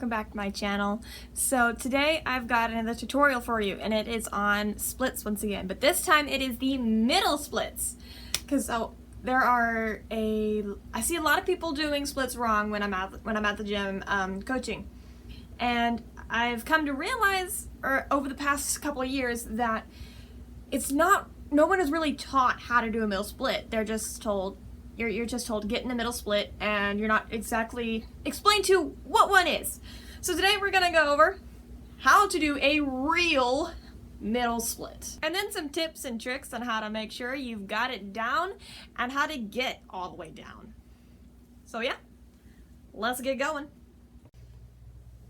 welcome back to my channel. So today I've got another tutorial for you, and it is on splits once again, but this time it is the middle splits, because I see a lot of people doing splits wrong when I'm at the gym coaching, and I've come to realize over the past couple of years that no one is really taught how to do a middle split. They're just told you're just told get in the middle split, and you're not exactly explained to what one is. So today we're gonna go over how to do a real middle split, and then some tips and tricks on how to make sure you've got it down and how to get all the way down. So yeah, let's get going.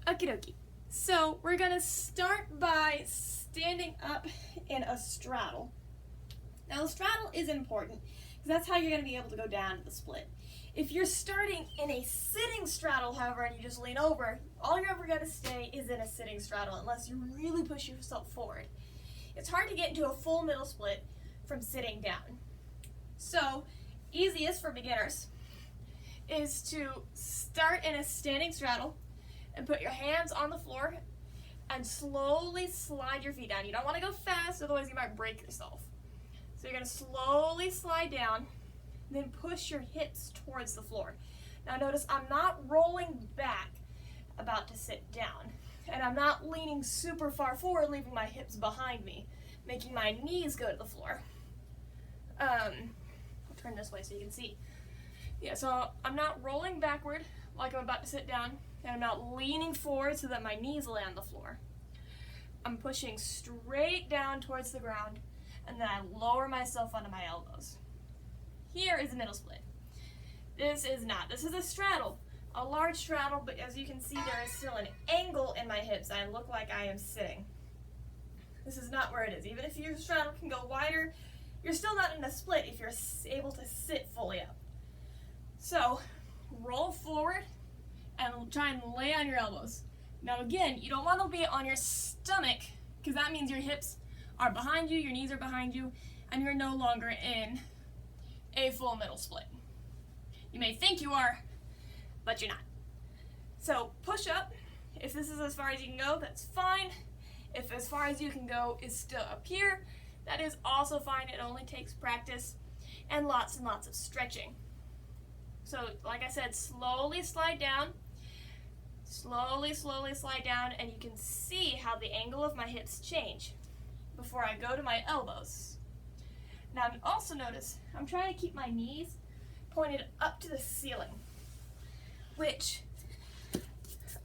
Okie dokie. So we're gonna start by standing up in a straddle. Now the straddle is important because that's how you're going to be able to go down to the split. If you're starting in a sitting straddle, however, and you just lean over, all you're ever going to stay is in a sitting straddle unless you really push yourself forward. It's hard to get into a full middle split from sitting down. So, easiest for beginners is to start in a standing straddle and put your hands on the floor and slowly slide your feet down. You don't want to go fast, otherwise you might break yourself. So you're going to slowly slide down, then push your hips towards the floor. Now notice I'm not rolling back about to sit down, and I'm not leaning super far forward, leaving my hips behind me, making my knees go to the floor. I'll turn this way so you can see. Yeah, so I'm not rolling backward like I'm about to sit down, and I'm not leaning forward so that my knees lay on the floor. I'm pushing straight down towards the ground, and then I lower myself onto my elbows. Here is a middle split. This is a straddle, a large straddle, but as you can see there is still an angle in my hips. I look like I am sitting. This is not where it is. Even if your straddle can go wider, you're still not in a split if you're able to sit fully up. So roll forward and try and lay on your elbows. Now again, you don't want to be on your stomach because that means your hips are behind you, your knees are behind you, and you're no longer in a full middle split. You may think you are, but you're not. So push up. If this is as far as you can go, that's fine. If as far as you can go is still up here, that is also fine. It only takes practice and lots of stretching. So like I said, slowly slide down. Slowly slide down, and you can see how the angle of my hips change before I go to my elbows. Now also notice, I'm trying to keep my knees pointed up to the ceiling, which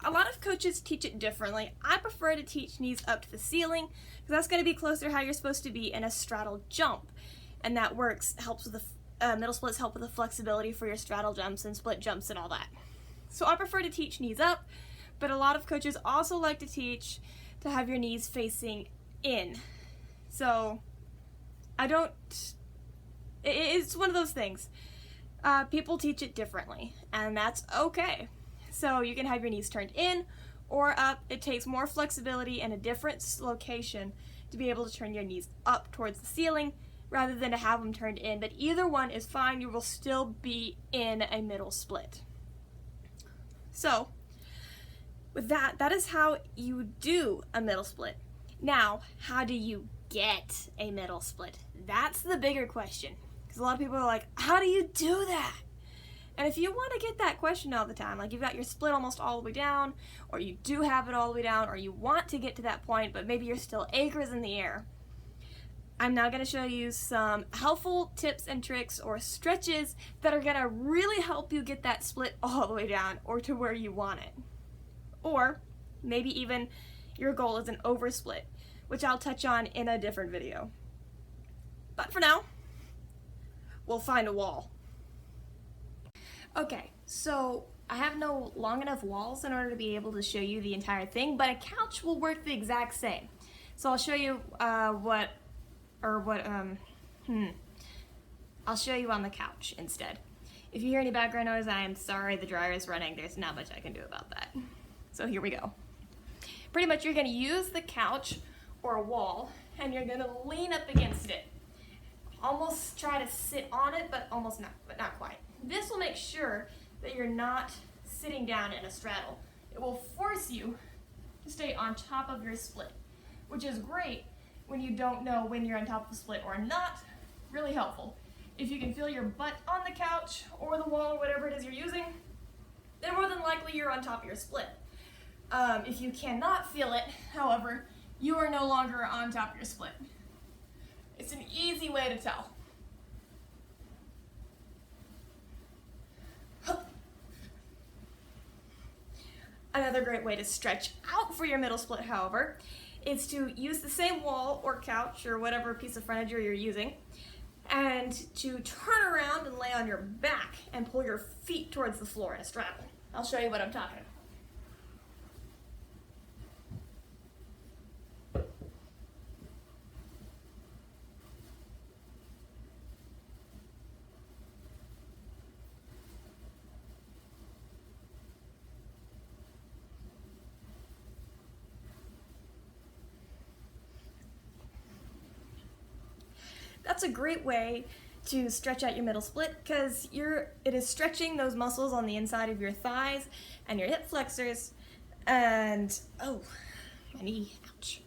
a lot of coaches teach it differently. I prefer to teach knees up to the ceiling because that's going to be closer to how you're supposed to be in a straddle jump, and that helps with the middle splits, help with the flexibility for your straddle jumps and split jumps and all that. So I prefer to teach knees up, but a lot of coaches also like to teach to have your knees facing in. So it's one of those things. People teach it differently, and that's okay. So you can have your knees turned in or up. It takes more flexibility and a different location to be able to turn your knees up towards the ceiling rather than to have them turned in, but either one is fine. You will still be in a middle split. So with that is how you do a middle split. Now, how do you get a middle split? That's the bigger question, because a lot of people are like, how do you do that? And if you want to get that question all the time, like you've got your split almost all the way down, or you do have it all the way down, or you want to get to that point, but maybe you're still acres in the air, I'm now going to show you some helpful tips and tricks or stretches that are going to really help you get that split all the way down or to where you want it. Or maybe even your goal is an oversplit, which I'll touch on in a different video. But for now, we'll find a wall. Okay, so I have no long enough walls in order to be able to show you the entire thing, but a couch will work the exact same. So I'll show you I'll show you on the couch instead. If you hear any background noise, I am sorry, the dryer is running. There's not much I can do about that. So here we go. Pretty much you're going to use the couch or a wall, and you're going to lean up against it. Almost try to sit on it, but not quite. This will make sure that you're not sitting down in a straddle. it will force you to stay on top of your split, which is great when you don't know when you're on top of the split or not. Really helpful. If you can feel your butt on the couch or the wall or whatever it is you're using, then more than likely you're on top of your split. If you cannot feel it, however, you are no longer on top of your split. It's an easy way to tell. Another great way to stretch out for your middle split, however, is to use the same wall or couch or whatever piece of furniture you're using, and to turn around and lay on your back and pull your feet towards the floor in a straddle. I'll show you what I'm talking about. That's a great way to stretch out your middle split because it is stretching those muscles on the inside of your thighs and your hip flexors, and oh, my knee, ouch.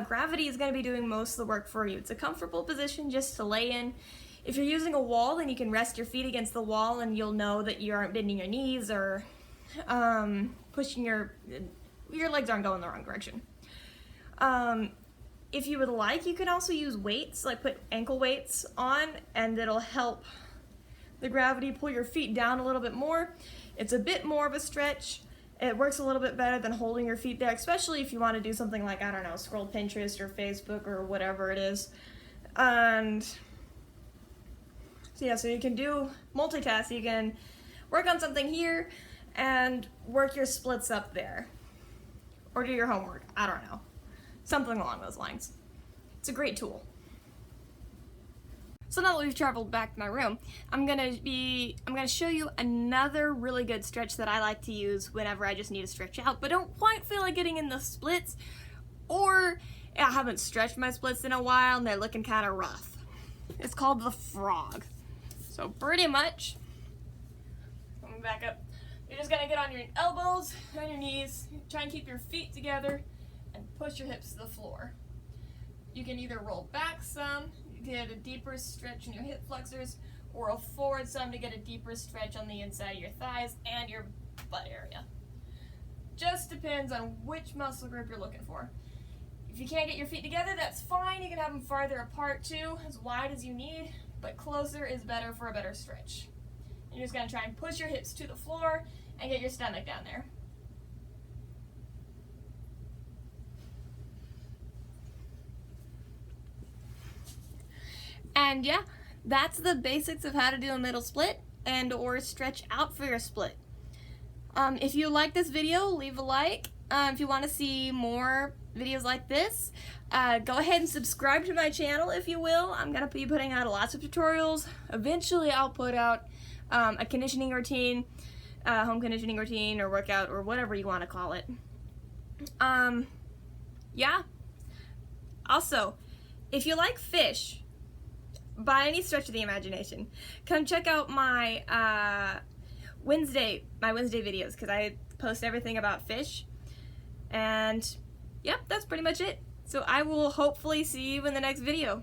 Gravity is going to be doing most of the work for you. It's a comfortable position just to lay in. If you're using a wall, then you can rest your feet against the wall and you'll know that you aren't bending your knees or pushing your legs aren't going the wrong direction. If you would like, you can also use weights, like put ankle weights on, and it'll help the gravity pull your feet down a little bit more. It's a bit more of a stretch. It works a little bit better than holding your feet there, especially if you want to do something like, I don't know, scroll Pinterest or Facebook or whatever it is. And so yeah, so you can do multitask. You can work on something here and work your splits up there. Or do your homework, I don't know. Something along those lines. It's a great tool. So now that we've traveled back to my room, I'm gonna show you another really good stretch that I like to use whenever I just need to stretch out, but don't quite feel like getting in the splits, or I haven't stretched my splits in a while and they're looking kind of rough. It's called the frog. So pretty much, coming back up, you're just gonna get on your elbows and your knees, try and keep your feet together, and push your hips to the floor. You can either roll back some, you get a deeper stretch in your hip flexors, or roll forward some to get a deeper stretch on the inside of your thighs and your butt area. Just depends on which muscle group you're looking for. If you can't get your feet together, that's fine. You can have them farther apart too, as wide as you need, but closer is better for a better stretch. You're just gonna try and push your hips to the floor and get your stomach down there. And yeah, that's the basics of how to do a middle split and or stretch out for your split. If you like this video, leave a like. If you want to see more videos like this, go ahead and subscribe to my channel if you will. I'm going to be putting out lots of tutorials. Eventually I'll put out a conditioning routine, home conditioning routine or workout or whatever you want to call it. Yeah. Also, if you like fish, by any stretch of the imagination, come check out my Wednesday videos, because I post everything about fish. And yep, that's pretty much it. So I will hopefully see you in the next video.